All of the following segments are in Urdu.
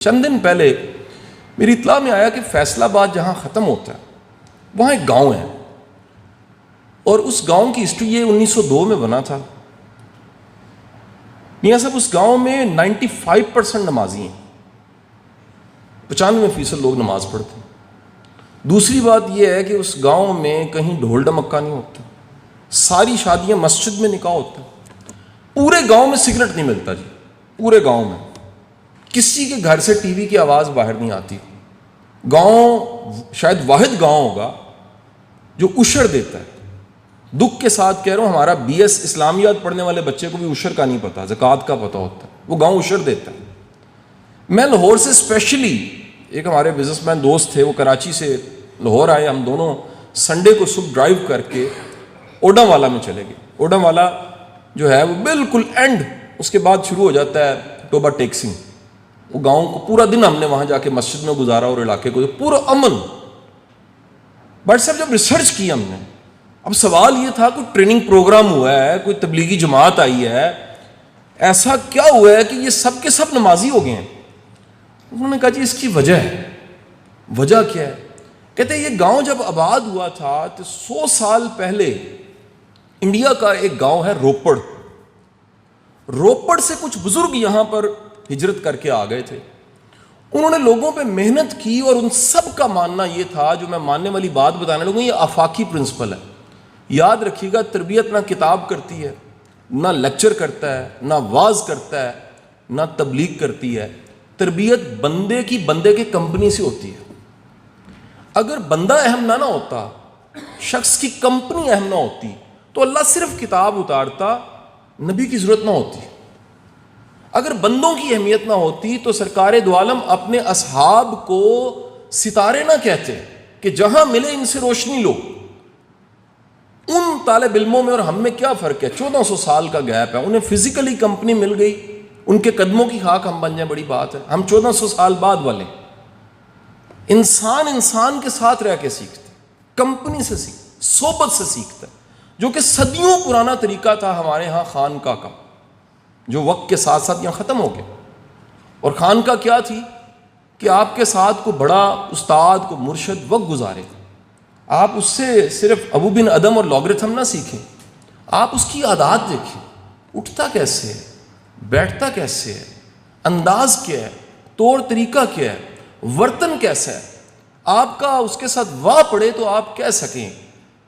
چند دن پہلے میری اطلاع میں آیا کہ فیصل آباد جہاں ختم ہوتا ہے وہاں ایک گاؤں ہے، اور اس گاؤں کی ہسٹری یہ 1902 میں بنا تھا۔ میاں صاحب اس گاؤں میں 95% نمازی ہیں، 95% لوگ نماز پڑھتے ہیں۔ دوسری بات یہ ہے کہ اس گاؤں میں کہیں ڈھول ڈمکا نہیں ہوتا، ساری شادیاں مسجد میں نکاح ہوتا ہے، پورے گاؤں میں سگریٹ نہیں ملتا جی، پورے گاؤں میں کسی کے گھر سے ٹی وی کی آواز باہر نہیں آتی۔ گاؤں شاید واحد گاؤں ہوگا جو عشر دیتا ہے۔ دکھ کے ساتھ کہہ رہا ہوں، ہمارا BS اسلامیات پڑھنے والے بچے کو بھی عشر کا نہیں پتا، زکوٰۃ کا پتہ ہوتا ہے، وہ گاؤں عشر دیتا ہے۔ میں لاہور سے اسپیشلی، ایک ہمارے بزنس مین دوست تھے، وہ کراچی سے لاہور آئے، ہم دونوں سنڈے کو صبح ڈرائیو کر کے اوڈم والا میں چلے گئے۔ اوڈم والا جو ہے وہ بالکل اینڈ، اس کے بعد شروع ہو جاتا ہے ٹوبہ ٹیکسنگ۔ وہ گاؤں کو پورا دن ہم نے وہاں جا کے مسجد میں گزارا، اور علاقے کو پورا امن۔ بٹ صاحب جب ریسرچ کی ہم نے، اب سوال یہ تھا کوئی ٹریننگ پروگرام ہوا ہے، کوئی تبلیغی جماعت آئی ہے، ایسا کیا ہوا ہے کہ یہ سب کے سب نمازی ہو گئے ہیں؟ انہوں نے کہا جی اس کی وجہ ہے۔ وجہ کیا ہے؟ کہتے ہیں یہ گاؤں جب آباد ہوا تھا تو 100 سال پہلے انڈیا کا ایک گاؤں ہے روپڑ۔ روپڑ سے کچھ بزرگ یہاں پر ہجرت کر کے آ گئے تھے، انہوں نے لوگوں پہ محنت کی، اور ان سب کا ماننا یہ تھا، جو میں ماننے والی بات بتانے لگوں، یہ آفاقی پرنسپل ہے۔ یاد رکھیے گا، تربیت نہ کتاب کرتی ہے، نہ لیکچر کرتا ہے، نہ واعظ کرتا ہے، نہ تبلیغ کرتی ہے۔ تربیت بندے کے کمپنی سے ہوتی ہے۔ اگر بندہ اہم نہ ہوتا، شخص کی کمپنی اہم نہ ہوتی، تو اللہ صرف کتاب اتارتا، نبی کی ضرورت نہ ہوتی۔ اگر بندوں کی اہمیت نہ ہوتی تو سرکار دو عالم اپنے اصحاب کو ستارے نہ کہتے کہ جہاں ملے ان سے روشنی لو۔ ان طالب علموں میں اور ہم میں کیا فرق ہے؟ 1400 سال کا گیپ ہے۔ انہیں فزیکلی کمپنی مل گئی، ان کے قدموں کی خاک ہم بن جائیں، بڑی بات ہے۔ ہم 1400 سال بعد والے۔ انسان کے ساتھ رہ کے سیکھتے، کمپنی سے سیکھتے، صحبت سے سیکھتا ہے، جو کہ صدیوں پرانا طریقہ تھا ہمارے ہاں خانقاہ کا، جو وقت کے ساتھ ساتھ یہاں ختم ہو گیا۔ اور خانقاہ کیا تھی کہ آپ کے ساتھ کو بڑا استاد کو مرشد وقت گزارے، آپ اس سے صرف ابو بن ادم اور لاگرتھم نہ سیکھیں، آپ اس کی عادات دیکھیں، اٹھتا کیسے ہے، بیٹھتا کیسے ہے، انداز کیا ہے، طور طریقہ کیا ہے، ورتن کیسا ہے۔ آپ کا اس کے ساتھ واہ پڑے تو آپ کہہ سکیں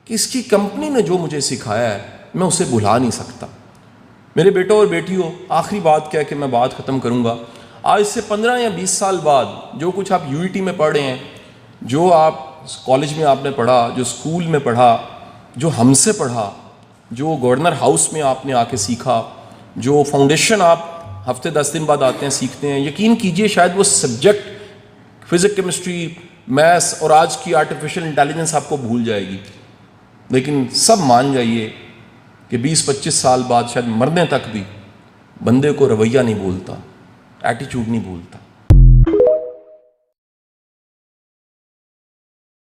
کہ اس کی کمپنی نے جو مجھے سکھایا ہے میں اسے بھلا نہیں سکتا۔ میرے بیٹوں اور بیٹیوں، آخری بات کیا کہ میں بات ختم کروں گا۔ آج سے 15 یا 20 سال بعد جو کچھ آپ UET میں پڑھ رہے ہیں، جو آپ کالج میں آپ نے پڑھا، جو اسکول میں پڑھا، جو ہم سے پڑھا، جو گورنر ہاؤس میں آپ نے آ کے سیکھا، جو فاؤنڈیشن آپ ہفتے 10 دن بعد آتے ہیں سیکھتے ہیں، یقین کیجئے شاید وہ سبجیکٹ فزکس، کیمسٹری، میتھس اور آج کی آرٹیفیشل انٹیلیجنس آپ کو بھول جائے گی، لیکن سب مان جائیے کہ 20-25 سال بعد شاید مرنے تک بھی بندے کو رویہ نہیں بھولتا، ایٹیچیوڈ نہیں بھولتا۔